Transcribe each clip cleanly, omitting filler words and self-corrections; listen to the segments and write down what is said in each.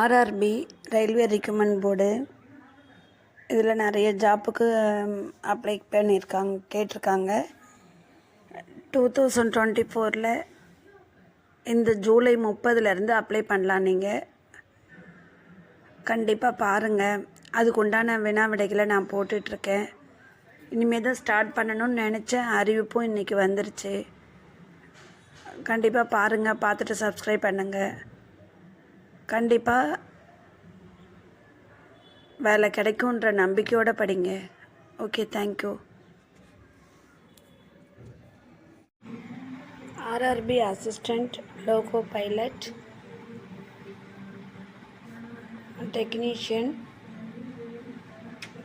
RRB railway recruitment board இதில் நிறைய ஜாப்புக்கு apply கேட்டிருக்காங்க. 2024 இந்த ஜூலை 30 அப்ளை பண்ணலாம். நீங்கள் கண்டிப்பாக பாருங்கள். அதுக்குண்டான வினா விடைகளை நான் போட்டுட்ருக்கேன். இனிமேல் தான் ஸ்டார்ட் பண்ணணும்னு நினச்சேன். அறிவிப்பும் இன்றைக்கி வந்துருச்சு. கண்டிப்பாக பாருங்கள். பார்த்துட்டு சப்ஸ்கிரைப் பண்ணுங்கள். கண்டிப்பாக வேலை கிடைக்குன்ற நம்பிக்கையோடு படிங்க. Okay, thank you. RRB assistant, loco pilot,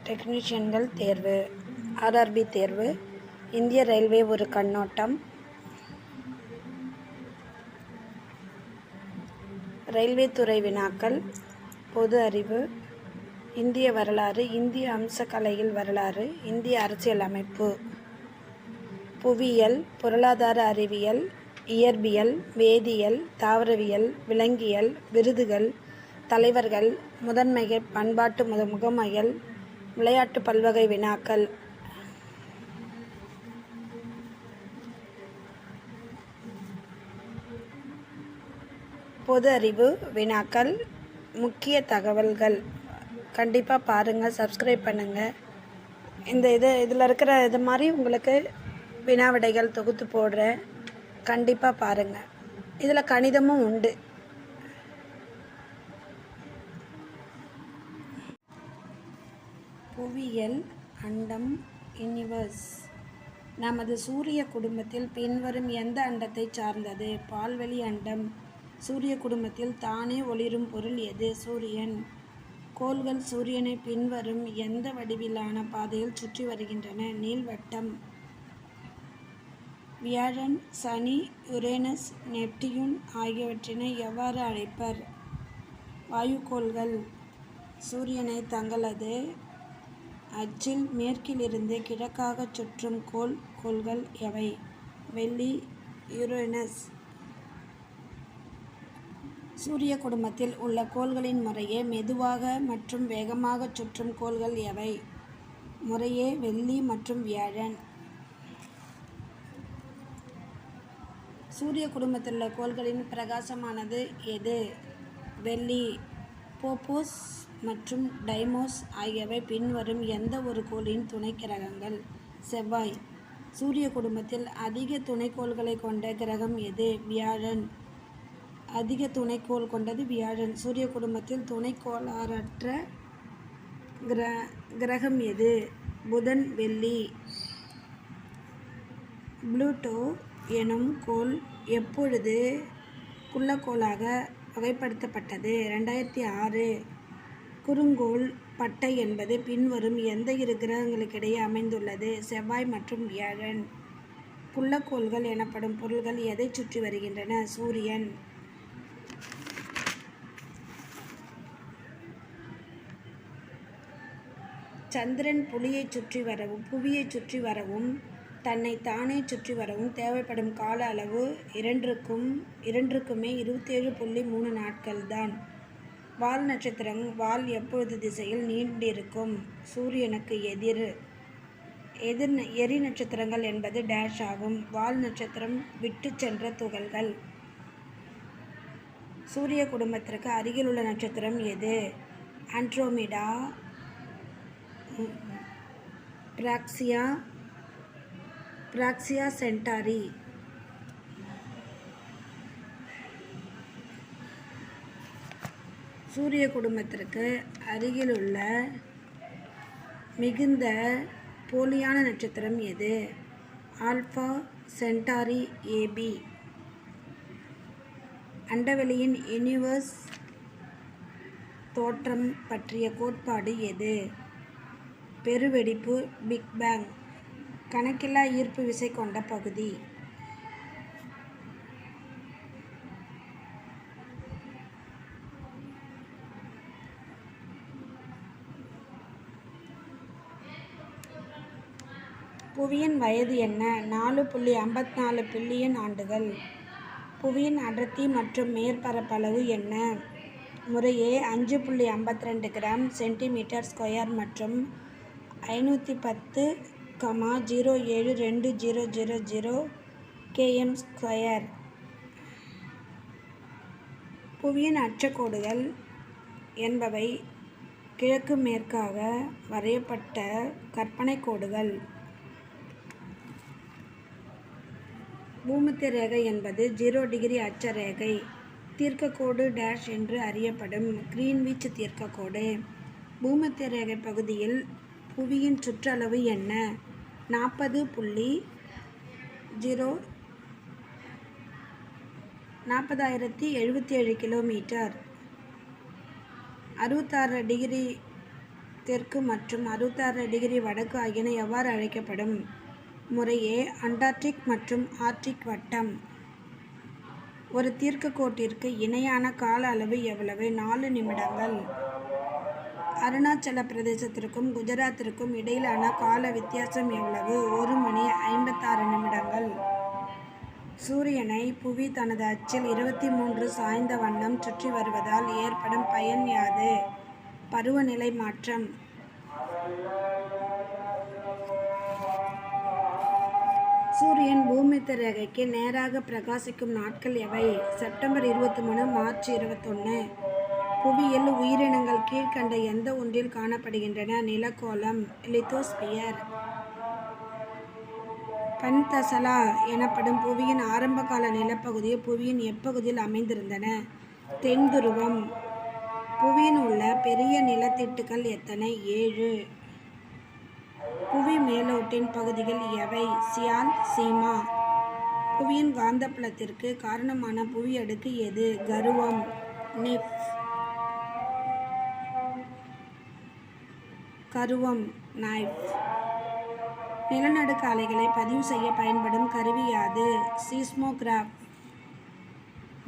டெக்னீஷியன்கள் தேர்வு. ஆர்ஆர்பி தேர்வு. இந்திய ரயில்வே ஒரு கண்ணோட்டம். ரயில்வே துறை வினாக்கள். பொது அறிவு, இந்திய வரலாறு, இந்திய அம்சக்கலையில் வரலாறு, இந்திய அரசியல் அமைப்பு, புவியியல், பொருளாதார அறிவியல், இயற்பியல், வேதியியல், தாவரவியல், விலங்கியல், விருதுகள், தலைவர்கள், முதன்மைகள், பண்பாட்டு முகமைகள், விளையாட்டு, பல்வகை வினாக்கள். பொது அறிவு வினாக்கள், முக்கிய தகவல்கள். கண்டிப்பாக பாருங்கள், சப்ஸ்கிரைப் பண்ணுங்கள். இதில் இருக்கிற இது மாதிரி உங்களுக்கு வினா விடைகள் தொகுத்து போடுறேன். கண்டிப்பாக பாருங்கள். இதில் கணிதமும் உண்டு. புவியியல், அண்டம், யூனிவர்ஸ். நமது சூரிய குடும்பத்தில் பின்வரும் எந்த அண்டத்தை சார்ந்தது? பால்வெளி அண்டம். சூரிய குடும்பத்தில் தானே ஒளிரும் பொருள் எது? சூரியன். கோள்கள் சூரியனை பின்வரும் எந்த வடிவிலான பாதையில் சுற்றி வருகின்றன? நீள்வட்டம். வியாழன், சனி, யுரேனஸ், நெப்டியூன் ஆகியவற்றினை எவ்வாறு அழைப்பர்? வாயுக்கோள்கள். சூரியனை தங்களது அச்சில் மேற்கிலிருந்து கிழக்காக சுற்றும் கோள்கள் எவை? வெள்ளி, யுரேனஸ். சூரிய குடும்பத்தில் உள்ள கோள்களின் முறையே மெதுவாக மற்றும் வேகமாக சுற்றும் கோள்கள் எவை? முறையே வெள்ளி மற்றும் வியாழன். சூரிய குடும்பத்தில் உள்ள கோள்களின் பிரகாசமானது எது? வெள்ளி. போபோஸ் மற்றும் டைமோஸ் ஆகியவை பின்வரும் எந்த ஒரு கோளின் துணை கிரகங்கள்? செவ்வாய். சூரிய குடும்பத்தில் அதிக துணைக்கோள்களை கொண்ட கிரகம் எது? வியாழன். அதிக துணைக்கோள் கொண்டது வியாழன். சூரிய குடும்பத்தில் துணைக்கோளற்ற கிரகம் எது? புதன், வெள்ளி. புளூட்டோ எனும் கோள் எப்பொழுது குள்ளக்கோளாக வகைப்படுத்தப்பட்டது? 2006. குறுங்கோள் பட்டை என்பது பின்வரும் எந்த இரு கிரகங்களுக்கிடையே அமைந்துள்ளது? செவ்வாய் மற்றும் வியாழன். குள்ளக்கோள்கள் எனப்படும் பொருள்கள் எதை சுற்றி வருகின்றன? சூரியன். சந்திரன் புவியைச் சுற்றி வரவும் தன்னை தானே சுற்றி வரவும் தேவைப்படும் கால அளவு இரண்டுக்குமே 27.3 நாட்கள் தான். வால் நட்சத்திரம். வால் எப்பொழுது திசையில் நீண்டிருக்கும்? சூரியனுக்கு எரி நட்சத்திரங்கள் என்பது டேஷ் ஆகும். வால் நட்சத்திரம் விட்டு சென்ற துகள்கள். சூரிய குடும்பத்திற்கு அருகில் உள்ள நட்சத்திரம் எது? Andromeda, Proxima Centauri. சூரிய குடும்பத்திற்கு அருகிலுள்ள மிகுந்த போலியான நட்சத்திரம் எது? Alpha Centauri AB. அண்டவெளியின் யூனிவர்ஸ் தோற்றம் பற்றிய கோட்பாடு எது? பெருவெடிப்பு, பிக் பேங். கணக்கில்லா ஈர்ப்பு விசை கொண்ட பகுதி. புவியின் வயது என்ன? 4.54 பில்லியன் ஆண்டுகள். புவியின் அடர்த்தி மற்றும் மேற்பரப்பளவு என்ன? முறையே 5.52 கிராம் சென்டிமீட்டர்² மற்றும் 510,072000 km². புவியின் அட்சக்கோடுகள் என்பவை கிழக்கு மேற்காக வரையப்பட்ட கற்பனை கோடுகள். பூமத்திய ரேகை என்பது 0 டிகிரி அட்சரேகை. தீர்க்கக்கோடு டேஷ் என்று அறியப்படும் கிரீன்விச் தீர்க்கக்கோடு. பூமத்திய ரேகை பகுதியில் புவியின் சுற்றளவு என்ன? 40,077 கிலோமீட்டர். 66 டிகிரி தெற்கு மற்றும் 66 டிகிரி வடக்கு ஆகியன எவ்வாறு அழைக்கப்படும்? முறையே அண்டார்டிக் மற்றும் ஆர்க்டிக் வட்டம். ஒரு தீர்க்கக்கோட்டிற்கு இணையான கால அளவு எவ்வளவு? 4 நிமிடங்கள். அருணாச்சல பிரதேசத்திற்கும் குஜராத்திற்கும் இடையிலான கால வித்தியாசம் எவ்வளவு? 1 மணி 56 நிமிடங்கள். சூரியனை புவி தனது அச்சில் 23 சாய்ந்த வண்ணம் சுற்றி வருவதால் ஏற்படும் பயன் யாது? பருவநிலை மாற்றம். சூரியன் பூமத்திய ரேகைக்கு நேராக பிரகாசிக்கும் நாட்கள் எவை? September 23, March 21. புவியில் உயிரினங்கள் கீழ்க்கண்ட எந்த ஒன்றில் காணப்படுகின்றன? நிலக்கோளம் லித்தோஸ்பியர். பன்தசலா எனப்படும் புவியின் ஆரம்பகால நிலப்பகுதிகள் புவியின் எப்பகுதியில் அமைந்திருந்தன? தென் துருவம். புவியின் உள்ள பெரிய நிலத்திட்டுகள் எத்தனை? 7. புவி மேலோட்டின் பகுதிகள் எவை? சியால், சீமா. புவியின் காந்தப்புலத்திற்கு காரணமான புவி அடுக்கு எது? கருவம் நிப். கருவம் நைப். நிலநடுக்க அலைகளை பதிவு செய்ய பயன்படும் கருவி யாது? சீஸ்மோகிராஃப்.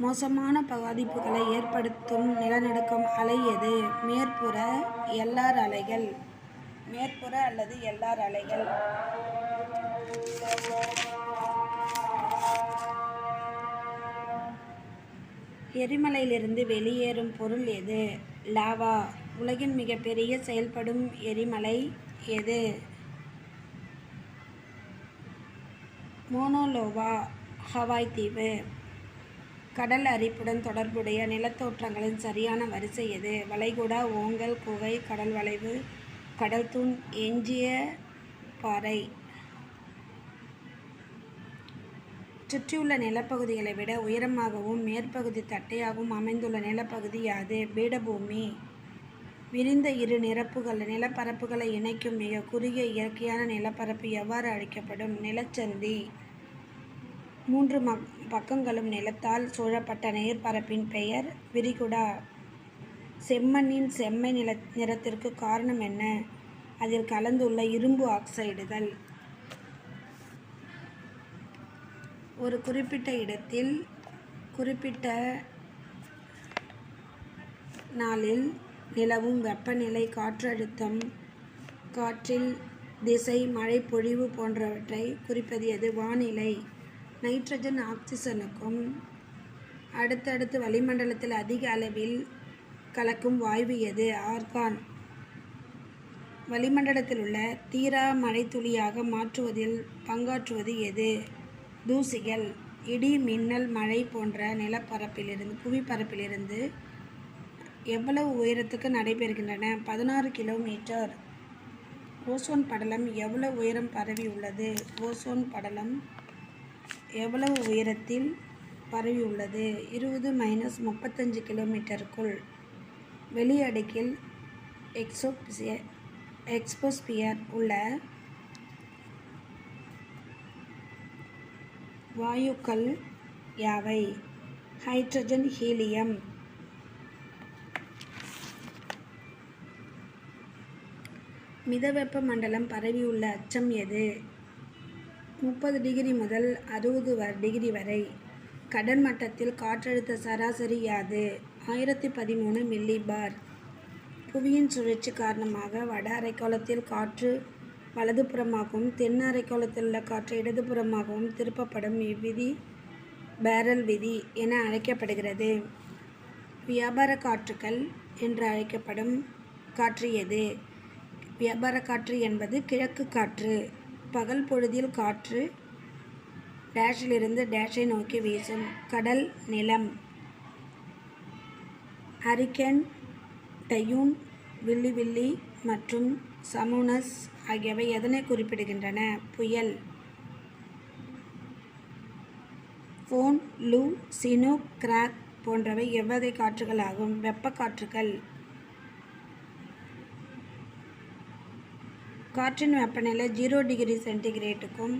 மோசமான பாதிப்புகளை ஏற்படுத்தும் நிலநடுக்கம் அலை எது? மேற்புற எல்ஆர் அலைகள். மேற்புற அல்லது எல்ஆர் அலைகள். எரிமலையிலிருந்து வெளியேறும் பொருள் எது? லாவா. உலகின் மிகப்பெரிய செயல்படும் எரிமலை எது? மோனோலோவா, ஹவாய் தீவு. கடல் அரிப்புடன் தொடர்புடைய நிலத்தோற்றங்களின் சரியான வரிசை எது? வளைகுடா, ஓங்கல், குகை, கடல் வளைவு, கடல் தூண், எஞ்சிய பாறை. சுற்றியுள்ள நிலப்பகுதிகளை விட உயரமாகவும் மேற்பகுதி தட்டையாகவும் அமைந்துள்ள நிலப்பகுதி யாது? பீடபூமி. விரிந்த இரு நிலப்பரப்புகளை இணைக்கும் மிக குறுகிய இயற்கையான நிலப்பரப்பு எவ்வாறு அழைக்கப்படும்? நிலச்சந்தி. 3 பக்கங்களும் நிலத்தால் சூழப்பட்ட நீர்ப்பரப்பின் பெயர் விரிகுடா. செம்மண்ணின் செம்மை நிறத்திற்கு காரணம் என்ன? அதில் கலந்துள்ள இரும்பு ஆக்சைடுகள். ஒரு குறிப்பிட்ட இடத்தில் குறிப்பிட்ட நாளில் நிலவும் வெப்பநிலை, காற்றழுத்தம், காற்றில் திசை, மழை பொழிவு போன்றவற்றை குறிப்பது எது? வானிலை. நைட்ரஜன் ஆக்சிஜனுக்கும் அடுத்தடுத்து வளிமண்டலத்தில் அதிக அளவில் கலக்கும் வாயு எது? ஆர்கான். வளிமண்டலத்தில் உள்ள தீரா மழைத்துளியாக மாற்றுவதில் பங்காற்றுவது எது? தூசிகள். இடி, மின்னல், மழை போன்ற புவிப்பரப்பிலிருந்து எவ்வளவு உயரத்துக்கு நடைபெறுகின்றன? 16 கிலோமீட்டர். ஓசோன் படலம் எவ்வளவு உயரம் பரவி உள்ளது? ஓசோன் படலம் எவ்வளவு உயரத்தில் பரவி உள்ளது? 20-35 கிலோமீட்டருக்குள். வெளி அடுக்கில் எக்ஸ்போஸ்பியர் உள்ள வாயுக்கள் யாவை? Hydrogen, helium. மிதவெப்ப மண்டலம் பரவியுள்ள அச்சம் எது? 30 டிகிரி முதல் 60 டிகிரி வரை. கடல் மட்டத்தில் காற்றழுத்த சராசரி யாது? 1013 மில்லி பார். புவியின் சுழற்சி காரணமாக வட அரைக்கோளத்தில் காற்று வலதுபுறமாகவும் தென் அரைக்கோளத்தில் உள்ள காற்று இடதுபுறமாகவும் திருப்பப்படும். இவ்விதி பேரல் விதி என அழைக்கப்படுகிறது. வியாபார காற்றுகள் என்று அழைக்கப்படும் காற்று எது? வியாபார காற்று என்பது கிழக்கு காற்று. பகல் பொழுதில் காற்று டேஷிலிருந்து டேஷை நோக்கி வீசும். கடல், நிலம். ஹரிக்கேன், டையூன், வில்லி வில்லி மற்றும் சமுனஸ் ஆகியவை எதனை குறிப்பிடுகின்றன? புயல். ஃபோன், லூ, சினூக், கிராக் போன்றவை எவ்வகை காற்றுகள் ஆகும்? வெப்ப காற்றுகள். காற்றின் வெப்பநிலை 0 டிகிரி சென்டிகிரேட்டுக்கும்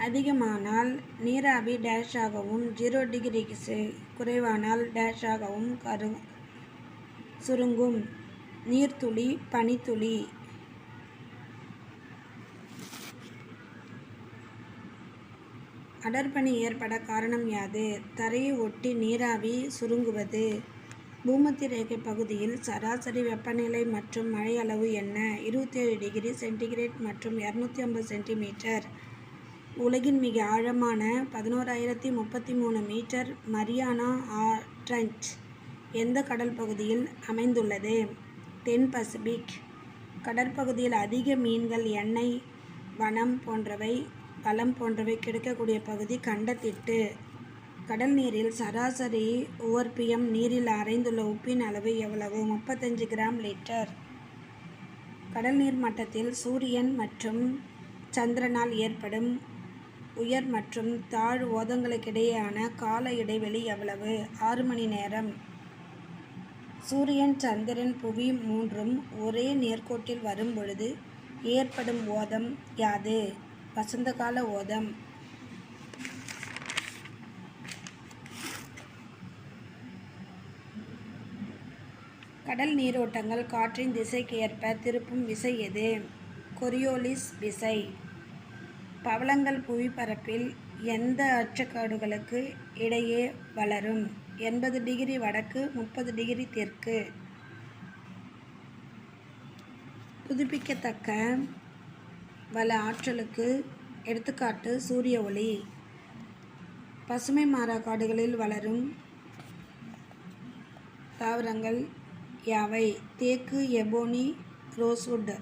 அதிகமானால் நீராவி டேஷாகவும் 0 டிகிரிக்கு குறைவானால் டேஷாகவும் சுருங்கும். நீர்த்துளி, பனித்துளி. அடர்பனி ஏற்பட காரணம் யாது? தரையை ஒட்டி நீராவி சுருங்குவது. பூமத்திய ரேகை பகுதியில் சராசரி வெப்பநிலை மற்றும் மழை அளவு என்ன? 27 டிகிரி சென்டிகிரேட் மற்றும் 250 சென்டிமீட்டர். உலகின் மிக ஆழமான 11,033 மீட்டர் மரியானா ட்ரெஞ்ச் எந்த கடல் பகுதியில் அமைந்துள்ளது? தென் பசிபிக். கடற்பகுதியில் அதிக மீன்கள், எண்ணெய் வளம் போன்றவை கிடைக்கக்கூடிய பகுதி கண்டத்திட்டு. கடல் நீரில் சராசரி உவர்ப்பியம். நீரில் அறைந்துள்ள உப்பின் அளவு எவ்வளவு? 35 கிராம் லிட்டர். கடல் நீர் மட்டத்தில் சூரியன் மற்றும் சந்திரனால் ஏற்படும் உயர் மற்றும் தாழ் ஓதங்களுக்கிடையேயான கால இடைவெளி எவ்வளவு? 6 மணி நேரம். சூரியன், சந்திரன், புவி மூன்றும் ஒரே நேர்கோட்டில் வரும் பொழுது ஏற்படும் ஓதம் யாது? வசந்தகால ஓதம். கடல் நீரோட்டங்கள் காற்றின் திசைக்கு ஏற்ப திருப்பும் விசை எது? கொரியோலிஸ் விசை. பவளங்கள் புவிப்பரப்பில் எந்த அச்சக்காடுகளுக்கு இடையே வளரும்? 80 டிகிரி வடக்கு, 30 டிகிரி தெற்கு. புதுப்பிக்கத்தக்க வள ஆற்றலுக்கு எடுத்துக்காட்டு சூரிய ஒளி. பசுமை மாறா காடுகளில் வளரும் தாவரங்கள் யாவை? தேக்கு, எபோனி, ரோஸ்வுட்.